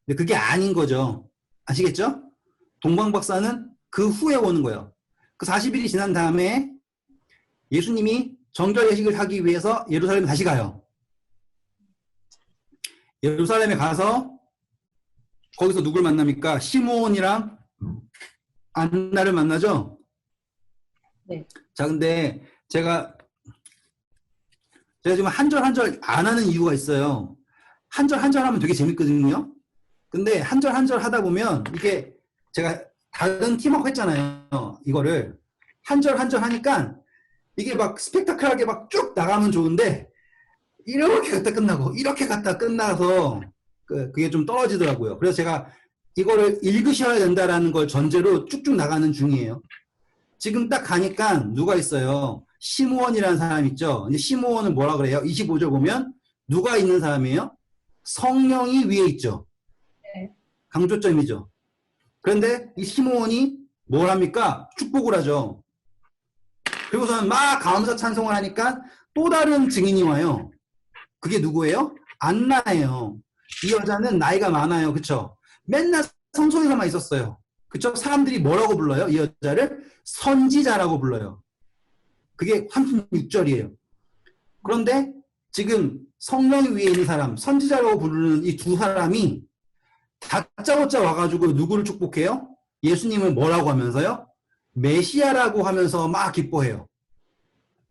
A: 근데 그게 아닌 거죠. 아시겠죠? 동방박사는 그 후에 오는 거예요. 그 40일이 지난 다음에 예수님이 정결 예식을 하기 위해서 예루살렘에 다시 가요. 예루살렘에 가서 거기서 누굴 만납니까? 시므온이랑 안나를 만나죠?
B: 네.
A: 자, 근데 제가 지금 한 절 한 절 안 하는 이유가 있어요. 한 절 한 절 하면 되게 재밌거든요. 근데 한 절 한 절 하다 보면 이게 제가 다른 팀워크 했잖아요. 이거를 한 절 한 절 하니까 이게 막 스펙타클하게 막 쭉 나가면 좋은데 이렇게 갔다 끝나고 이렇게 갔다 끝나서 그게 좀 떨어지더라고요. 그래서 제가 이거를 읽으셔야 된다라는 걸 전제로 쭉쭉 나가는 중이에요. 지금 딱 가니까 누가 있어요? 시므온이라는 사람 있죠? 근데 시므온은 뭐라 그래요? 25절 보면 누가 있는 사람이에요? 성령이 위에 있죠.
B: 네.
A: 강조점이죠. 그런데 이 시므온이 뭘 합니까? 축복을 하죠. 그리고서는 막 감사 찬송을 하니까 또 다른 증인이 와요. 그게 누구예요? 안나예요. 이 여자는 나이가 많아요. 그쵸? 맨날 성소에서만 있었어요. 그쵸? 사람들이 뭐라고 불러요? 이 여자를 선지자라고 불러요. 그게 36절이에요. 그런데 지금 성령 위에 있는 사람, 선지자라고 부르는 이 두 사람이 다짜고짜 와가지고 누구를 축복해요? 예수님을 뭐라고 하면서요? 메시아라고 하면서 막 기뻐해요.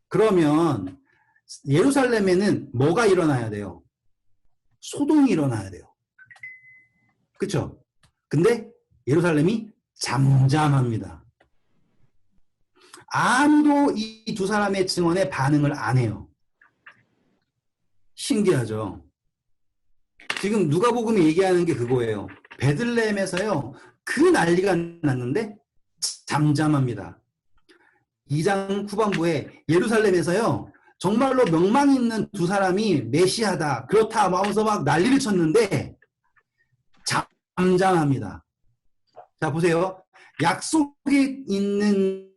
A: 그러면 예루살렘에는 뭐가 일어나야 돼요? 소동이 일어나야 돼요. 그쵸? 근데 예루살렘이 잠잠합니다. 아무도 이 두 사람의 증언에 반응을 안 해요. 신기하죠? 지금 누가복음이 얘기하는 게 그거예요. 베들레헴에서요. 그 난리가 났는데 잠잠합니다. 2장 후반부에 예루살렘에서요. 정말로 명망 있는 두 사람이 메시아다. 그렇다 하면서 막 난리를 쳤는데 잠잠합니다. 자 보세요. 약속이 있는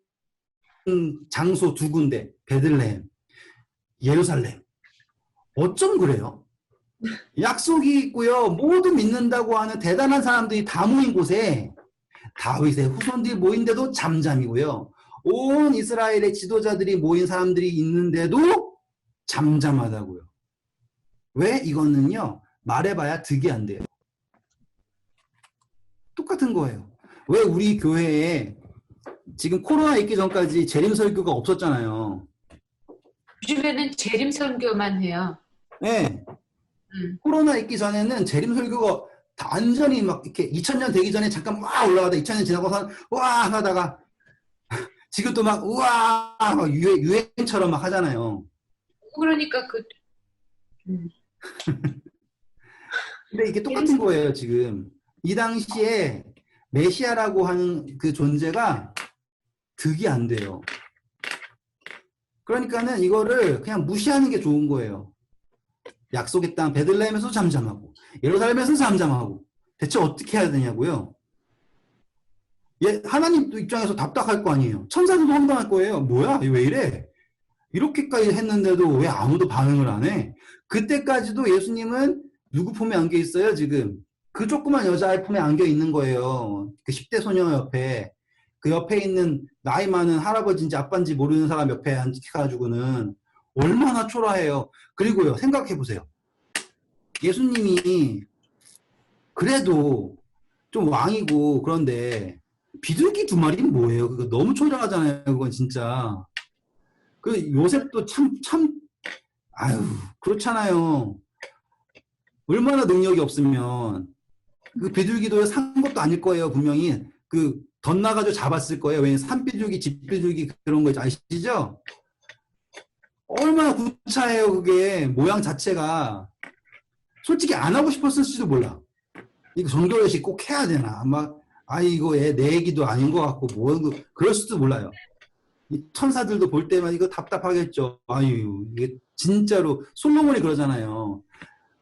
A: 장소 두 군데. 베들레헴, 예루살렘. 어쩜 그래요? 약속이 있고요. 모두 믿는다고 하는 대단한 사람들이 다 모인 곳에 다윗의 후손들이 모인데도 잠잠이고요. 온 이스라엘의 지도자들이 모인 사람들이 있는데도 잠잠하다고요. 왜? 이거는요. 말해봐야 득이 안 돼요. 똑같은 거예요. 왜 우리 교회에 지금 코로나 있기 전까지 재림 설교가 없었잖아요.
B: 요즘에는 재림 선교만 해요.
A: 네. 코로나 있기 전에는 재림 설교가 완전히 막 이렇게 2000년 되기 전에 잠깐 와 올라가다 2000년 지나고서 와 하다가 지금 또 막 우와 막 유행처럼 막 하잖아요.
B: 그러니까
A: 근데 이게 똑같은 거예요, 지금. 이 당시에 메시아라고 하는 그 존재가 득이 안 돼요. 그러니까는 이거를 그냥 무시하는 게 좋은 거예요. 약속의 땅 베들레헴에서 잠잠하고 예루살렘에서 잠잠하고 대체 어떻게 해야 되냐고요. 하나님 입장에서 답답할 거 아니에요. 천사들도 황당할 거예요. 뭐야? 왜 이래? 이렇게까지 했는데도 왜 아무도 반응을 안 해? 그때까지도 예수님은 누구 품에 안겨 있어요, 지금? 그 조그만 여자의 품에 안겨 있는 거예요. 그 10대 소녀 옆에. 그 옆에 있는 나이 많은 할아버지인지 아빠인지 모르는 사람 옆에 앉혀가지고는 얼마나 초라해요. 그리고요, 생각해 보세요. 예수님이 그래도 좀 왕이고 그런데 비둘기 두 마리는 뭐예요? 그거 너무 초라하잖아요. 그건 진짜. 그 요셉도 아유, 그렇잖아요. 얼마나 능력이 없으면 그 비둘기도 산 것도 아닐 거예요. 분명히 그 덧나가지고 잡았을 거예요. 왜냐면 산비둘기, 집비둘기 그런 거 아시죠? 얼마나 구차해요. 그게 모양 자체가. 솔직히 안 하고 싶었을지도 몰라. 이거 정결례식 꼭 해야 되나? 이거 내 얘기도 아닌 것 같고 그럴 수도 몰라요. 이 천사들도 볼 때만 이거 답답하겠죠. 아유, 이게 진짜로 솔로몬이 그러잖아요.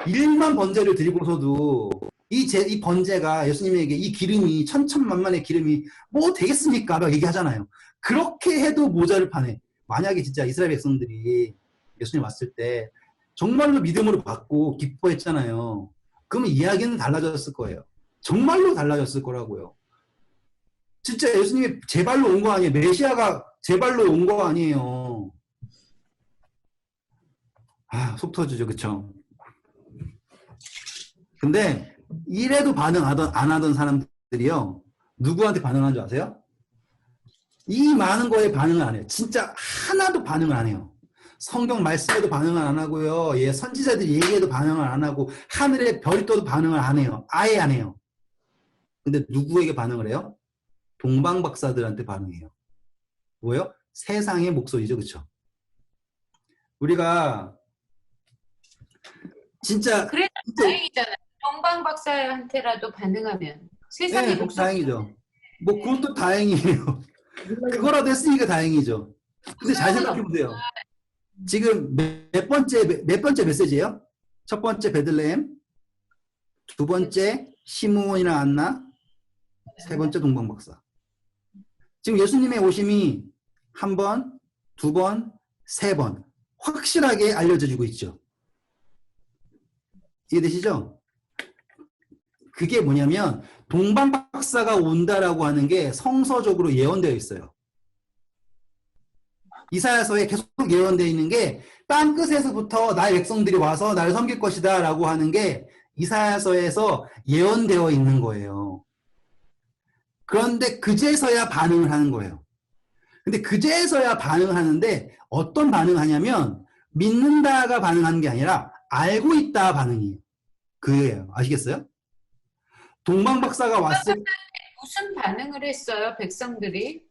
A: 1만 번제를 드리고서도 이 번제가 예수님에게 이 기름이 천천만만의 기름이 뭐 되겠습니까? 라고 얘기하잖아요. 그렇게 해도 모자를 파네. 만약에 진짜 이스라엘 백성들이 예수님 왔을 때 정말로 믿음으로 받고 기뻐했잖아요. 그러면 이야기는 달라졌을 거예요. 정말로 달라졌을 거라고요. 진짜 예수님이 제 발로 온 거 아니에요. 메시아가 제 발로 온 거 아니에요. 속 터지죠. 그쵸? 근데 이래도 반응 안 하던 사람들이요. 누구한테 반응하는 줄 아세요? 이 많은 거에 반응을 안 해요. 진짜 하나도 반응을 안 해요. 성경 말씀에도 반응을 안 하고요. 선지자들 얘기에도 반응을 안 하고 하늘의 별이 떠도 반응을 안 해요. 아예 안 해요. 근데 누구에게 반응을 해요? 동방박사들한테 반응해요. 뭐예요? 세상의 목소리죠. 그쵸? 우리가 진짜
B: 그래도 다행이잖아요. 동방 박사한테라도 반응하면 세상의 목소리.
A: 다행이죠. 그것도 다행이에요. 그거라도 했으니까 다행이죠. 근데 잘 생각해 보세요. 지금 몇 번째 메시지예요? 첫 번째 베들레헴, 두 번째 시므온이나 안나, 세 번째 동방박사. 지금 예수님의 오심이 한 번, 두 번, 세 번 확실하게 알려져지고 있죠. 이해되시죠? 그게 뭐냐면 동방박사가 온다라고 하는 게 성서적으로 예언되어 있어요. 이사야서에 계속 예언되어 있는 게 땅 끝에서부터 나의 백성들이 와서 나를 섬길 것이다 라고 하는 게 이사야서에서 예언되어 있는 거예요. 그런데 그제서야 반응을 하는 거예요. 근데 그제서야 반응하는데 어떤 반응하냐면 믿는다가 반응하는 게 아니라 알고 있다 반응이에요. 그예요. 아시겠어요? 동방박사가 왔을 때
B: 무슨 반응을 했어요, 백성들이?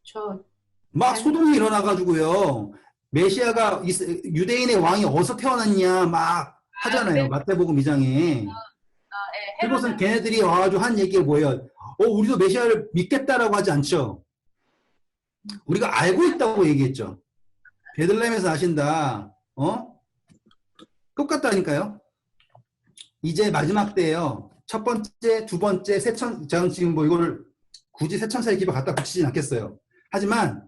A: 막 소동이 일어나가지고요. 메시아가 유대인의 왕이 어디서 태어났냐 막 하잖아요. 마태복음 2장에. 그것은 걔네들이 와가지고 한 얘기가 뭐예요? 우리도 메시아를 믿겠다라고 하지 않죠. 우리가 알고 있다고 얘기했죠. 베들레헴에서 나신다. 똑같다니까요. 이제 마지막 때예요. 첫 번째, 두 번째, 저는 지금 뭐 이거를 굳이 세천사의 기별 갖다 붙이진 않겠어요. 하지만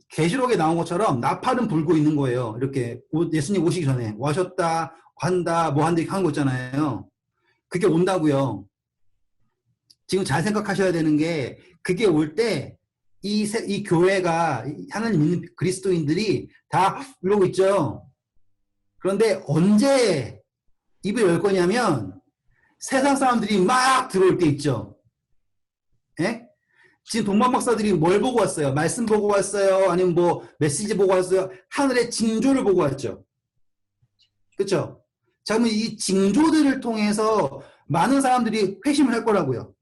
A: 계시록에 나온 것처럼 나팔은 불고 있는 거예요. 이렇게 예수님 오시기 전에 와셨다, 한다, 뭐 한다 이렇게 하는 거 있잖아요. 그게 온다고요. 지금 잘 생각하셔야 되는 게 그게 올 때 이 교회가 하나님 믿는 그리스도인들이 다 이러고 있죠. 그런데 언제 입을 열 거냐면 세상 사람들이 막 들어올 때 있죠. 예? 지금 동방박사들이 뭘 보고 왔어요? 말씀 보고 왔어요? 아니면 뭐 메시지 보고 왔어요? 하늘의 징조를 보고 왔죠. 그렇죠? 자, 그러면 이 징조들을 통해서 많은 사람들이 회심을 할 거라고요.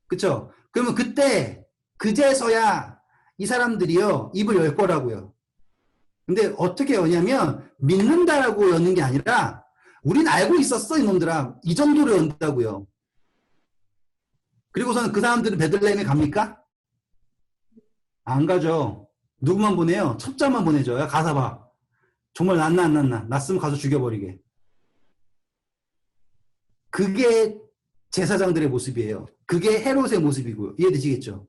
A: 그렇죠? 그러면 그제서야 이 사람들이요 입을 열 거라고요. 근데 어떻게 여냐면 믿는다라고 여는 게 아니라 우린 알고 있었어 이놈들아 이 정도로 연다고요. 그리고서는 그 사람들은 베들레헴에 갑니까? 안 가죠. 누구만 보내요? 첩자만 보내죠. 야 가서 봐. 정말 낫나 낫으면 가서 죽여버리게. 그게 제사장들의 모습이에요. 그게 헤롯의 모습이고요. 이해되시겠죠?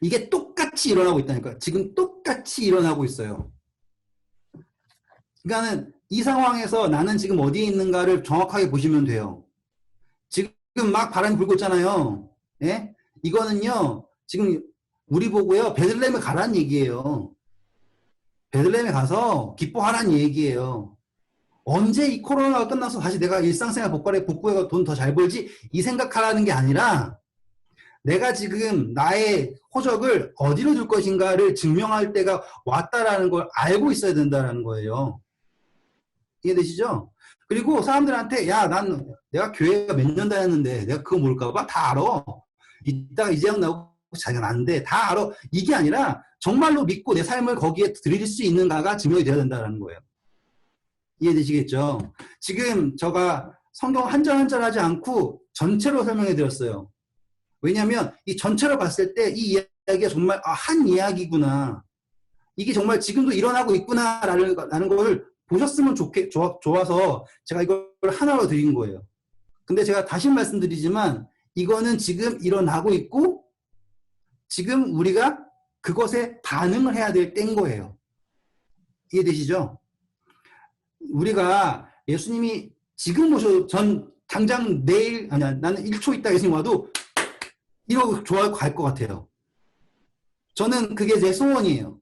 A: 이게 똑같이 일어나고 있다니까요. 지금 똑같이 일어나고 있어요. 그러니까는 이 상황에서 나는 지금 어디에 있는가를 정확하게 보시면 돼요. 지금 막 바람이 불고 있잖아요. 예? 이거는요. 지금 우리 보고요. 베들레헴에 가라는 얘기예요. 베들레헴에 가서 기뻐하라는 얘기예요. 언제 이 코로나가 끝나서 다시 내가 일상생활 복구해가 돈 더 잘 벌지? 이 생각하라는 게 아니라 내가 지금 나의 호적을 어디로 둘 것인가를 증명할 때가 왔다라는 걸 알고 있어야 된다는 거예요. 이해되시죠? 그리고 사람들한테 내가 교회가 몇 년 다녔는데 내가 그거 모를까 봐 다 알아. 이따가 이재영 나오고 자기는 안 돼. 다 알아. 이게 아니라 정말로 믿고 내 삶을 거기에 드릴 수 있는가가 증명이 돼야 된다는 거예요. 이해되시겠죠? 지금 제가 성경 한 절 한 절 하지 않고 전체로 설명해 드렸어요. 왜냐하면 이 전체로 봤을 때 이 이야기가 정말 한 이야기구나. 이게 정말 지금도 일어나고 있구나라는 걸 보셨으면 좋아서 제가 이걸 하나로 드린 거예요. 근데 제가 다시 말씀드리지만 이거는 지금 일어나고 있고 지금 우리가 그것에 반응을 해야 될 때인 거예요. 이해되시죠? 우리가 예수님이 지금 전 당장 내일 나는 1초 있다 예수님 와도 이러고 좋아하고 갈 것 같아요. 저는 그게 제 소원이에요.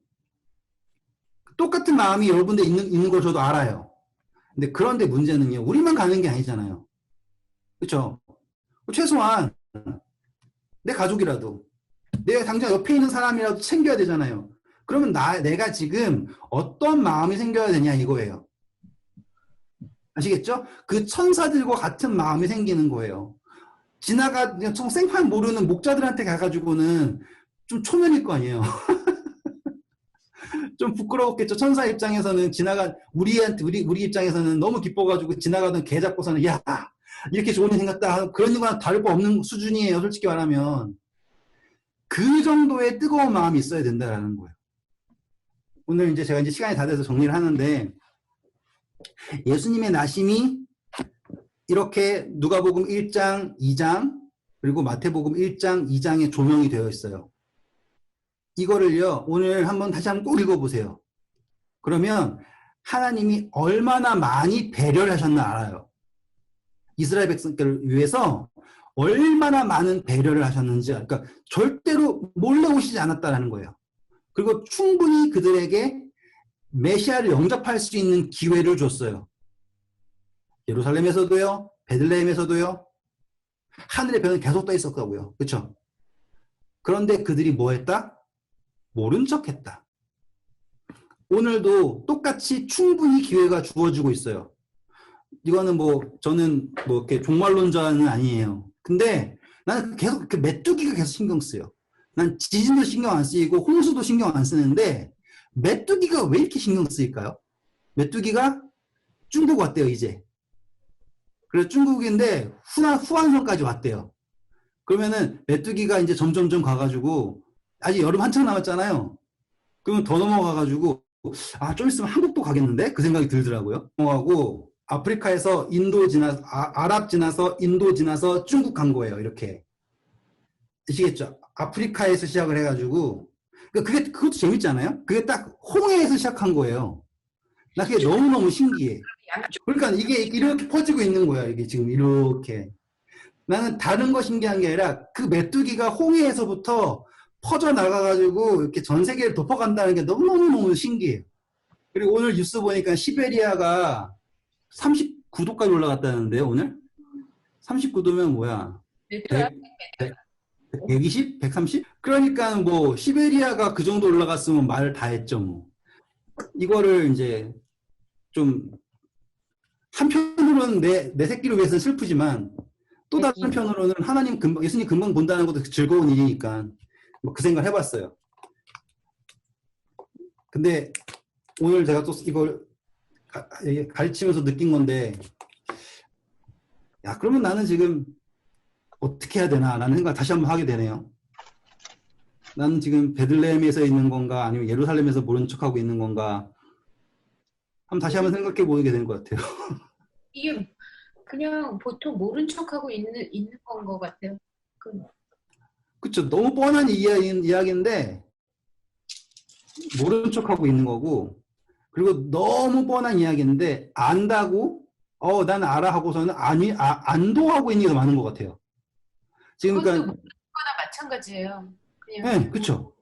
A: 똑같은 마음이 여러분들 있는 걸 저도 알아요. 근데 그런데 문제는요. 우리만 가는 게 아니잖아요. 그렇죠? 최소한 내 가족이라도 내가 당장 옆에 있는 사람이라도 챙겨야 되잖아요. 그러면 내가 지금 어떤 마음이 생겨야 되냐 이거예요. 아시겠죠? 그 천사들과 같은 마음이 생기는 거예요. 그냥 생판 모르는 목자들한테 가가지고는 좀 초면일 거 아니에요. 좀 부끄러웠겠죠. 천사 입장에서는 우리 입장에서는 너무 기뻐가지고 지나가던 개 잡고서는 야 이렇게 좋은 일 생겼다 그런 거랑 다를 바 없는 수준이에요. 솔직히 말하면 그 정도의 뜨거운 마음이 있어야 된다라는 거예요. 오늘 제가 시간이 다 돼서 정리를 하는데 예수님의 나심이 이렇게 누가복음 1장, 2장, 그리고 마태복음 1장, 2장에 조명이 되어 있어요. 이거를요, 오늘 한번 다시 한번 꼭 읽어보세요. 그러면 하나님이 얼마나 많이 배려를 하셨나 알아요. 이스라엘 백성들을 위해서 얼마나 많은 배려를 하셨는지, 그러니까 절대로 몰래 오시지 않았다라는 거예요. 그리고 충분히 그들에게 메시아를 영접할 수 있는 기회를 줬어요. 예루살렘에서도요, 베들레헴에서도요, 하늘의 별은 계속 떠 있었다고요. 그렇죠? 그런데 그들이 뭐 했다? 모른 척 했다. 오늘도 똑같이 충분히 기회가 주어지고 있어요. 이거는 뭐 저는 뭐 이렇게 종말론자는 아니에요. 근데 나는 계속 그 메뚜기가 계속 신경 쓰여. 난 지진도 신경 안 쓰이고 홍수도 신경 안 쓰는데 메뚜기가 왜 이렇게 신경 쓰일까요? 메뚜기가 중국 왔대요, 이제. 그래서 중국인데 후한선까지 왔대요. 그러면은 메뚜기가 이제 점점점 가가지고 아직 여름 한창 남았잖아요. 그러면 더 넘어가가지고 좀 있으면 한국도 가겠는데? 그 생각이 들더라고요. 하고 아프리카에서 인도 지나서 아랍 지나서 인도 지나서 중국 간 거예요. 이렇게. 아시겠죠? 아프리카에서 시작을 해가지고 그것도 재밌잖아요. 그게 딱 홍해에서 시작한 거예요. 나 그게 너무너무 신기해. 그러니까 이게 이렇게 퍼지고 있는 거야. 이게 지금 이렇게. 나는 다른 거 신기한 게 아니라 그 메뚜기가 홍해에서부터 퍼져 나가가지고 이렇게 전 세계를 덮어간다는 게 너무너무 신기해요. 그리고 오늘 뉴스 보니까 시베리아가 39도까지 올라갔다는데요, 오늘? 39도면 뭐야? 120? 130? 그러니까 뭐 시베리아가 그 정도 올라갔으면 말 다 했죠, 뭐. 이거를 이제 좀 한편으로는 내 새끼를 위해서는 슬프지만 또 다른 한편으로는 하나님 금방, 예수님 금방 본다는 것도 즐거운 일이니까 뭐 그 생각을 해봤어요. 근데 오늘 제가 또 이걸 가르치면서 느낀 건데, 야, 그러면 나는 지금 어떻게 해야 되나 라는 생각을 다시 한번 하게 되네요. 나는 지금 베들레헴에서 있는 건가 아니면 예루살렘에서 모른 척하고 있는 건가 다시 한번 생각해 보게 되는 것 같아요.
B: 이게 그냥 보통 모른 척하고 있는 건 것 같아요.
A: 그쵸. 너무 뻔한 이야기인데 모른 척하고 있는 거고, 그리고 너무 뻔한 이야기인데 안다고 나는 알아 하고서는 안도하고 있는 게 더 많은 것 같아요. 지금
B: 그것도 거나 마찬가지예요. 그냥.
A: 네, 그렇죠.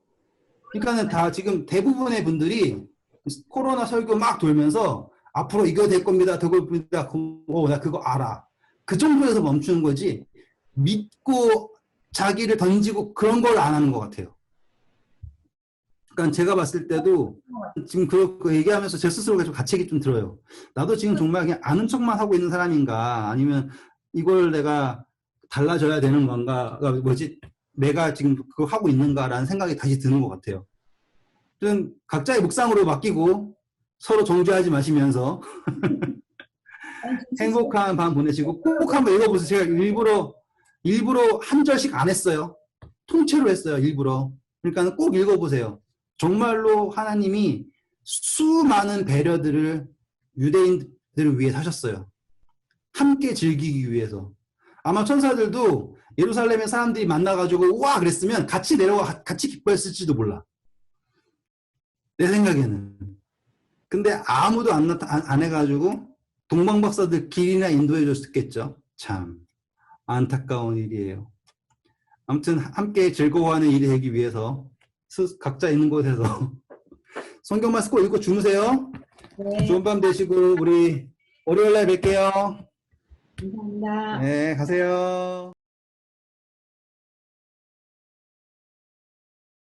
A: 그러니까는 다 지금 대부분의 분들이 코로나 설교 막 돌면서 앞으로 이거 될 겁니다. 될 겁니다. 나 그거 알아. 그 정도에서 멈추는 거지 믿고 자기를 던지고 그런 걸 안 하는 것 같아요. 그러니까 제가 봤을 때도 지금 그 얘기하면서 제 스스로가 좀 가책이 좀 들어요. 나도 지금 정말 그냥 아는 척만 하고 있는 사람인가, 아니면 이걸 내가 달라져야 되는 건가, 내가 지금 그거 하고 있는가라는 생각이 다시 드는 것 같아요. 좀 각자의 묵상으로 맡기고 서로 정죄하지 마시면서 행복한 밤 보내시고 꼭 한번 읽어보세요. 제가 일부러 한 절씩 안 했어요. 통째로 했어요, 일부러. 그러니까 꼭 읽어보세요. 정말로 하나님이 수많은 배려들을 유대인들을 위해 하셨어요. 함께 즐기기 위해서. 아마 천사들도 예루살렘의 사람들이 만나가지고 우와 그랬으면 같이 내려와 같이 기뻐했을지도 몰라. 내 생각에는. 근데 아무도 안 해가지고 동방박사들 길이나 인도해 줬겠죠. 참 안타까운 일이에요. 아무튼 함께 즐거워하는 일이 되기 위해서 각자 있는 곳에서 성경 말씀 꼭 읽고 주무세요. 네. 좋은 밤 되시고 우리 월요일날 뵐게요.
B: 감사합니다.
A: 네, 가세요.